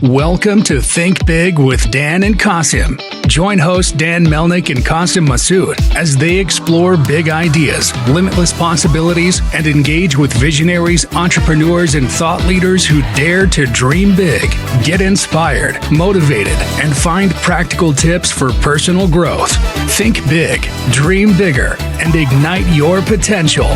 Welcome to Think Big with Dan and Qasim. Join hosts Dan Melnick and Qasim Masood as they explore big ideas, limitless possibilities, and engage with visionaries, entrepreneurs, and thought leaders who dare to dream big, get inspired, motivated, and find practical tips for personal growth. Think big, dream bigger, and ignite your potential.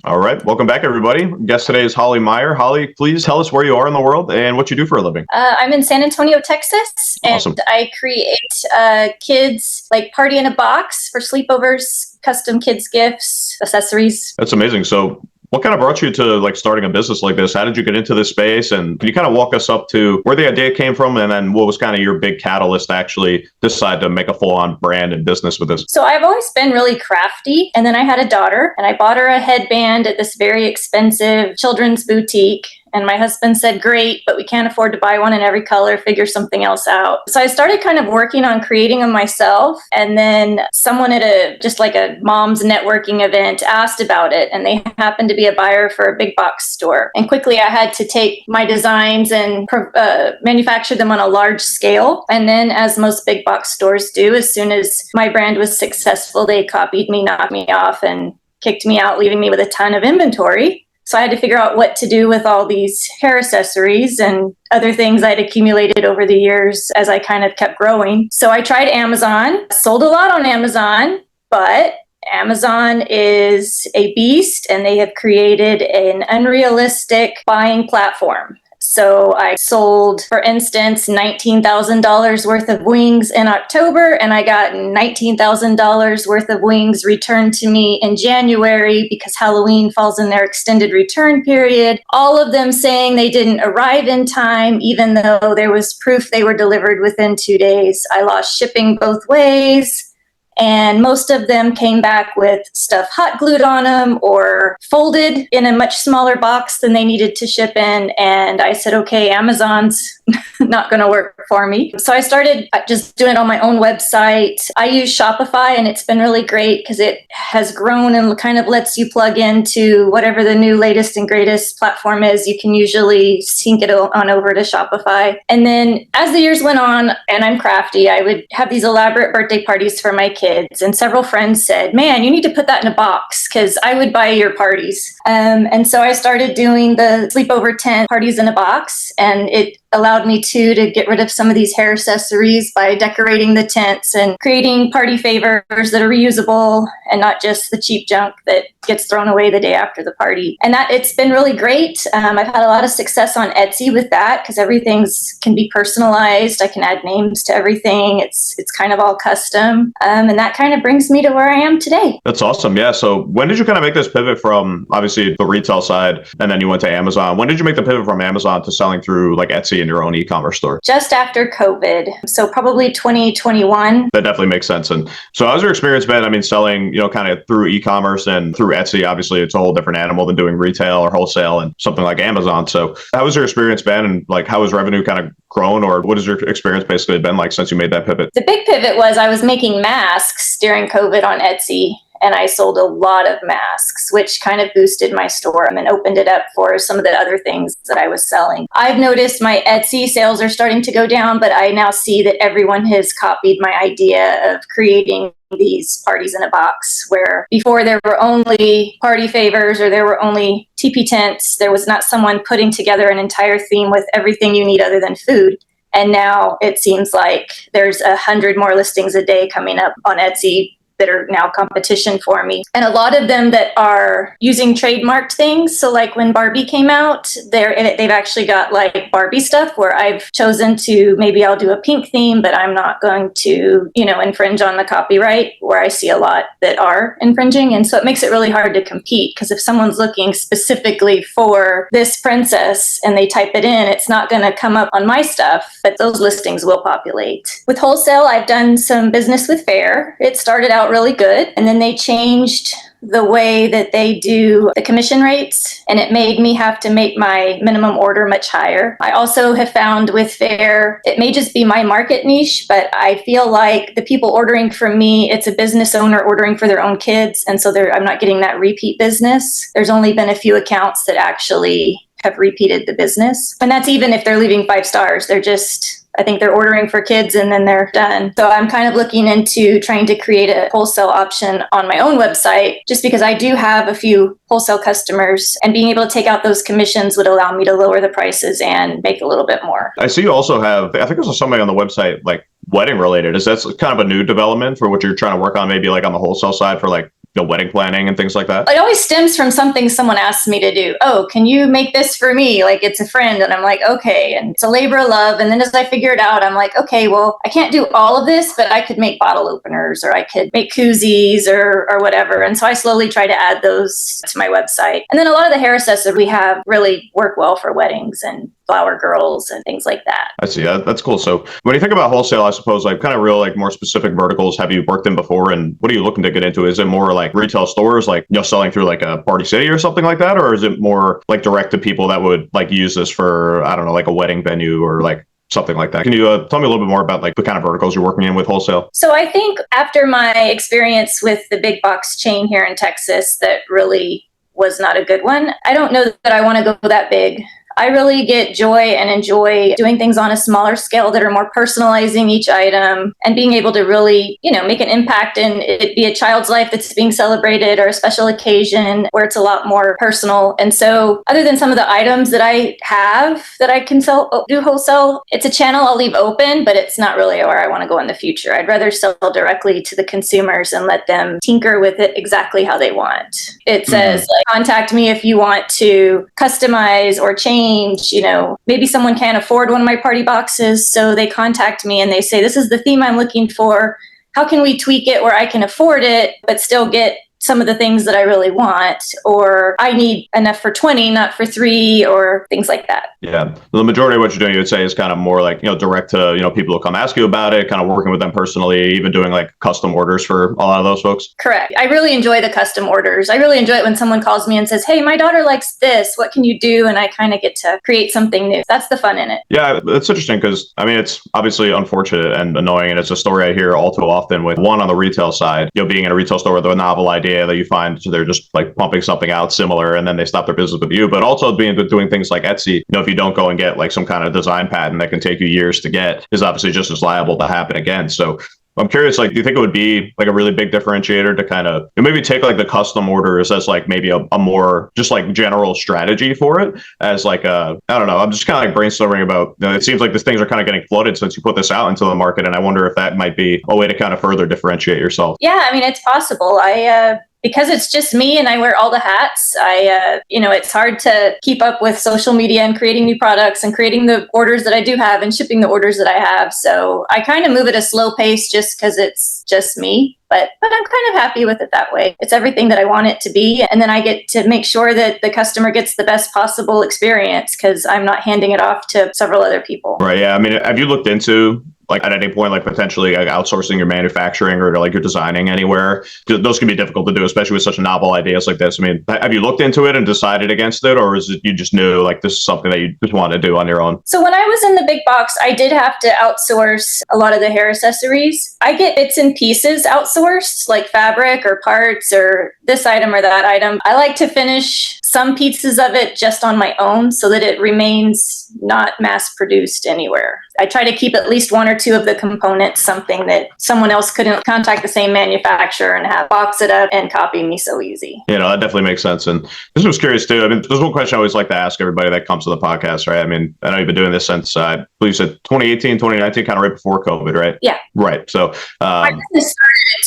All right. Welcome back, everybody. Guest today is Holly Meyer. Holly, please tell us where you are in the world and what you do for a living. I'm in San Antonio, Texas, and Awesome. I create kids like party in a box for sleepovers, custom kids gifts, accessories. That's amazing. So what kind of brought you to starting a business like this? How did you get into this space? And can you kind of walk us up to where the idea came from? And then what was kind of your big catalyst to actually decide to make a full-on brand and business with this? So I've always been really crafty. And then I had a daughter and I bought her a headband at this very expensive children's boutique. And my husband said, great, but we can't afford to buy one in every color, figure something else out. So I started kind of working on creating them myself. And then someone at a mom's networking event asked about it. And they happened to be a buyer for a big box store. And quickly I had to take my designs and manufacture them on a large scale. And then as most big box stores do, as soon as my brand was successful, they copied me, knocked me off, and kicked me out, leaving me with a ton of inventory. So I had to figure out what to do with all these hair accessories and other things I'd accumulated over the years as I kind of kept growing. So I tried Amazon, sold a lot on Amazon, but Amazon is a beast and they have created an unrealistic buying platform. So I sold, for instance, $19,000 worth of wings in October, and I got $19,000 worth of wings returned to me in January because Halloween falls in their extended return period. All of them saying they didn't arrive in time, even though there was proof they were delivered within 2 days. I lost shipping both ways. And most of them came back with stuff hot glued on them or folded in a much smaller box than they needed to ship in. And I said, okay, Amazon's not going to work for me. So I started just doing it on my own website. I use Shopify and it's been really great because it has grown and kind of lets you plug into whatever the new latest and greatest platform is. You can usually sync it on over to Shopify. And then as the years went on, and I'm crafty, I would have these elaborate birthday parties for my kids. And several friends said, man, you need to put that in a box because I would buy your parties. And so I started doing the sleepover tent parties in a box, and it allowed me to get rid of some of these hair accessories by decorating the tents and creating party favors that are reusable and not just the cheap junk that gets thrown away the day after the party. And that it's been really great. I've had a lot of success on Etsy with that because everything's can be personalized. I can add names to everything. It's kind of all custom. And that kind of brings me to where I am today. That's awesome. Yeah. So when did you kind of make this pivot from obviously the retail side and then you went to Amazon? When did you make the pivot from Amazon to selling through like Etsy and your own e-commerce store? Just after COVID. So probably 2021. That definitely makes sense. And so how's your experience been? I mean, selling, kind of through e-commerce and through Etsy, obviously it's a whole different animal than doing retail or wholesale and something like Amazon. So how has your experience been, and like how has revenue kind of grown, or what has your experience basically been like since you made that pivot? The big pivot was I was making masks during COVID on Etsy. And I sold a lot of masks, which kind of boosted my store and opened it up for some of the other things that I was selling. I've noticed my Etsy sales are starting to go down, but I now see that everyone has copied my idea of creating these parties in a box, where before there were only party favors or there were only teepee tents. There was not someone putting together an entire theme with everything you need other than food. And now it seems like there's 100 more listings a day coming up on Etsy that are now competition for me. And a lot of them that are using trademarked things. So like when Barbie came out, they've actually got like Barbie stuff where I've chosen to, maybe I'll do a pink theme, but I'm not going to, infringe on the copyright, where I see a lot that are infringing. And so it makes it really hard to compete, because if someone's looking specifically for this princess and they type it in, it's not going to come up on my stuff, but those listings will populate. With wholesale, I've done some business with Fair. It started out really good, and then they changed the way that they do the commission rates, and it made me have to make my minimum order much higher. I also have found with Fair, it may just be my market niche, but I feel like the people ordering from me, it's a business owner ordering for their own kids, and so I'm not getting that repeat business. There's only been a few accounts that actually have repeated the business. And that's even if they're leaving 5 stars. I think they're ordering for kids and then they're done. So I'm kind of looking into trying to create a wholesale option on my own website, just because I do have a few wholesale customers, and being able to take out those commissions would allow me to lower the prices and make a little bit more. I see you also have, I think there's something on the website, like wedding related. Is that kind of a new development for what you're trying to work on, maybe like on the wholesale side for like wedding planning and things like that? It always stems from something someone asks me to do. Oh, can you make this for me? Like, it's a friend. And I'm like, okay. And it's a labor of love. And then as I figure it out, I'm like, okay, well, I can't do all of this, but I could make bottle openers, or I could make koozies or whatever. And so I slowly try to add those to my website. And then a lot of the hair accessories we have really work well for weddings and flower girls and things like that. I see. That's cool. So when you think about wholesale, I suppose like kind of real, like more specific verticals have you worked in before, and what are you looking to get into? Is it more like retail stores, like, selling through like a Party City or something like that? Or is it more like direct to people that would like use this for, I don't know, like a wedding venue or like something like that? Can you tell me a little bit more about like the kind of verticals you're working in with wholesale? So I think after my experience with the big box chain here in Texas, that really was not a good one. I don't know that I want to go that big. I really get joy and enjoy doing things on a smaller scale that are more personalizing each item, and being able to really, make an impact in it, be a child's life that's being celebrated, or a special occasion where it's a lot more personal. And so other than some of the items that I have that I can do wholesale, it's a channel I'll leave open, but it's not really where I want to go in the future. I'd rather sell directly to the consumers and let them tinker with it exactly how they want. It says, contact me if you want to customize or change. Maybe someone can't afford one of my party boxes, so they contact me and they say, this is the theme I'm looking for. How can we tweak it where I can afford it, but still get some of the things that I really want? Or I need enough for 20, not for 3, or things like that. Yeah. The majority of what you're doing, you would say, is kind of more like, direct to, people who come ask you about it, kind of working with them personally, even doing like custom orders for a lot of those folks. Correct. I really enjoy the custom orders. I really enjoy it when someone calls me and says, hey, my daughter likes this. What can you do? And I kind of get to create something new. That's the fun in it. Yeah, it's interesting because, it's obviously unfortunate and annoying. And it's a story I hear all too often with one on the retail side, being in a retail store with a novel idea that you find, so they're just like pumping something out similar and then they stop their business with you. But also doing things like Etsy, if you don't go and get like some kind of design patent that can take you years to get, is obviously just as liable to happen again. So I'm curious, like, do you think it would be like a really big differentiator to kind of maybe take like the custom orders as like maybe a more just like general strategy for it, as like I don't know, I'm just kind of like brainstorming about, it seems like these things are kind of getting flooded since you put this out into the market, and I wonder if that might be a way to kind of further differentiate yourself. Yeah, it's possible. Because it's just me and I wear all the hats, it's hard to keep up with social media and creating new products and creating the orders that I do have and shipping the orders that I have. So I kind of move at a slow pace just because it's just me. But I'm kind of happy with it that way. It's everything that I want it to be. And then I get to make sure that the customer gets the best possible experience, because I'm not handing it off to several other people. Right. Yeah. Have you looked into, like, at any point, like potentially like outsourcing your manufacturing or like your designing anywhere? Those can be difficult to do, especially with such novel ideas like this. Have you looked into it and decided against it, or is it you just knew like this is something that you just want to do on your own? So when I was in the big box, I did have to outsource a lot of the hair accessories. I get bits and pieces outsourced, like fabric or parts or this item or that item. I like to finish some pieces of it just on my own so that it remains not mass produced anywhere. I try to keep at least 1 or 2 of the components, something that someone else couldn't contact the same manufacturer and have box it up and copy me so easy. That definitely makes sense. And this was curious too. There's one question I always like to ask everybody that comes to the podcast, right? I know you've been doing this since, I believe you said 2018, 2019, kind of right before COVID, right? Yeah. Right. So my business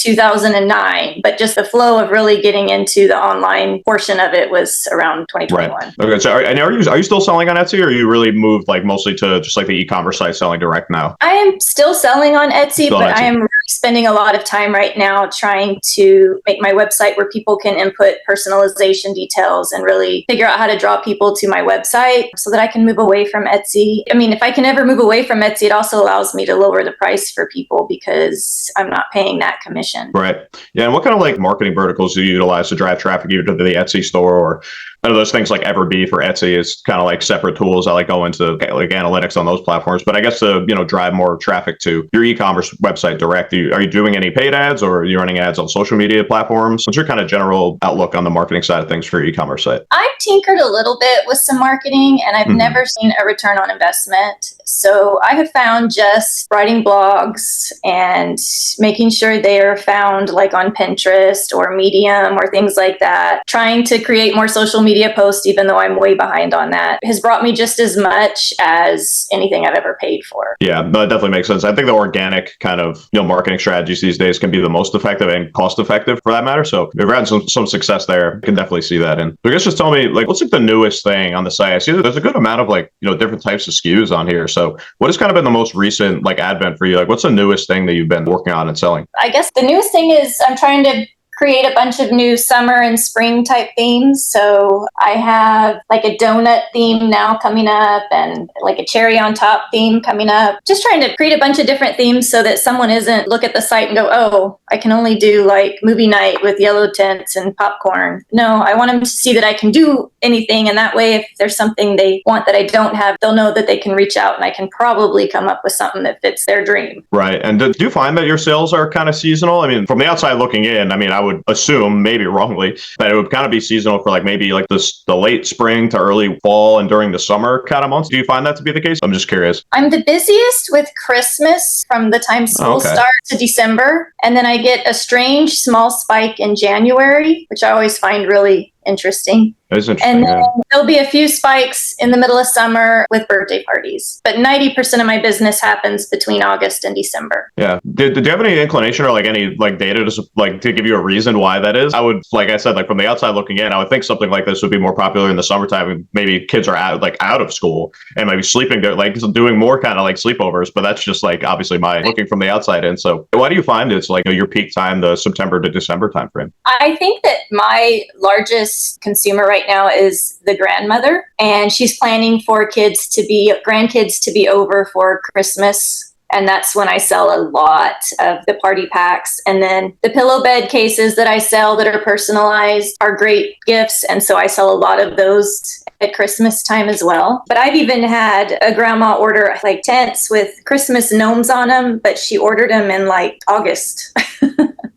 started in 2009, but just the flow of really getting into the online portion of it was around 2021. Right. Okay. So are you still selling on Etsy, or you really moved like mostly to just like the e-commerce site selling direct now? I am still selling on Etsy, I am really spending a lot of time right now trying to make my website where people can input personalization details and really figure out how to draw people to my website so that I can move away from Etsy. If I can ever move away from Etsy, it also allows me to lower the price for people because I'm not paying that commission. Right. Yeah. And what kind of like marketing verticals do you utilize to drive traffic either to the Etsy store or I know those things like Everbee for Etsy is kind of like separate tools. I like go into like analytics on those platforms, but I guess to, drive more traffic to your e-commerce website direct, are you doing any paid ads or are you running ads on social media platforms? What's your kind of general outlook on the marketing side of things for your e-commerce site? I've tinkered a little bit with some marketing and I've never seen a return on investment. So I have found just writing blogs and making sure they are found like on Pinterest or Medium or things like that. Trying to create more social media posts, even though I'm way behind on that, has brought me just as much as anything I've ever paid for. Yeah, no, that definitely makes sense. I think the organic kind of marketing strategies these days can be the most effective and cost effective for that matter. So if you're having some success there, you can definitely see that. And so I guess just tell me, like, what's like the newest thing on the site? I see that there's a good amount of like, different types of SKUs on here. So what has kind of been the most recent like advent for you? Like, what's the newest thing that you've been working on and selling? I guess the newest thing is I'm trying to create a bunch of new summer and spring type themes. So I have like a donut theme now coming up and like a cherry on top theme coming up. Just trying to create a bunch of different themes so that someone isn't look at the site and go, oh, I can only do like movie night with yellow tints and popcorn. No, I want them to see that I can do anything. And that way, if there's something they want that I don't have, they'll know that they can reach out and I can probably come up with something that fits their dream. Right. And do you find that your sales are kind of seasonal? I mean, from the outside looking in, I would assume, maybe wrongly, that it would kind of be seasonal for like maybe like the late spring to early fall and during the summer kind of months. Do you find that to be the case? I'm just curious. I'm the busiest with Christmas from the time school starts to December. And then I get a strange small spike in January, which I always find really interesting. That's interesting. And then there'll be a few spikes in the middle of summer with birthday parties. But 90% of my business happens between August and December. Yeah. Did you have any inclination or like any like data to give you a reason why that is? I would, like I said, like from the outside looking in, I would think something like this would be more popular in the summertime. And maybe kids are out of school and maybe sleeping there, like doing more kind of like sleepovers. But that's just like obviously my looking from the outside in. So why do you find it's like your peak time, the September to December timeframe? I think that my largest consumer right now is the grandmother, and she's planning for grandkids to be over for Christmas. And that's when I sell a lot of the party packs. And then the pillow bed cases that I sell that are personalized are great gifts. And so I sell a lot of those at Christmas time as well. But I've even had a grandma order like tents with Christmas gnomes on them, but she ordered them in like August.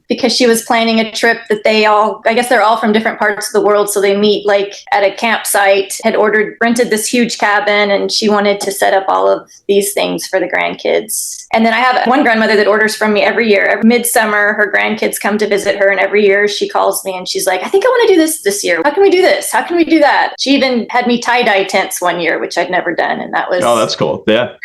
Because she was planning a trip that I guess they're all from different parts of the world. So they meet like at a campsite, rented this huge cabin, and she wanted to set up all of these things for the grandkids. And then I have one grandmother that orders from me every year. Every midsummer, her grandkids come to visit her, and every year she calls me and she's like, I think I want to do this year. How can we do this? How can we do that? She even had me tie-dye tents one year, which I'd never done. And that was... Oh, that's cool. Yeah.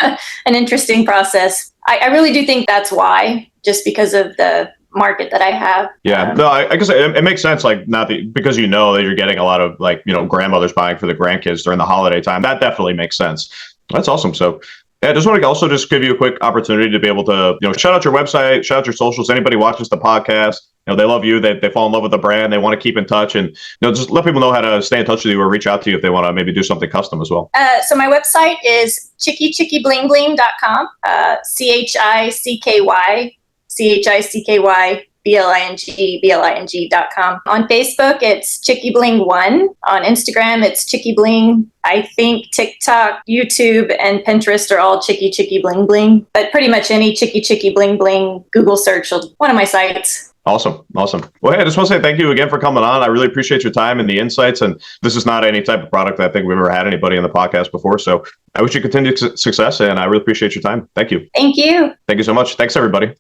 an interesting process. I really do think that's why, just because of the market that I have. Yeah, no, I guess it makes sense. Like because that you're getting a lot of like grandmothers buying for the grandkids during the holiday time. That definitely makes sense. That's awesome. So yeah, I just want to also just give you a quick opportunity to be able to shout out your website, shout out your socials. Anybody watches the podcast, they love you. They fall in love with the brand. They want to keep in touch, and just let people know how to stay in touch with you or reach out to you if they want to maybe do something custom as well. So my website is chickybling.com. ChickyiCickybling.com. On Facebook, it's Chicky Bling 1. On Instagram, it's Chicky Bling. I think TikTok, YouTube, and Pinterest are all Chicky Chicky Bling Bling. But pretty much any Chicky Chicky Bling Bling Google search will one of my sites. Awesome. Well, hey, I just want to say thank you again for coming on. I really appreciate your time and the insights. And this is not any type of product that I think we've ever had anybody on the podcast before. So I wish you continued success, and I really appreciate your time. Thank you. Thank you. Thank you so much. Thanks, everybody.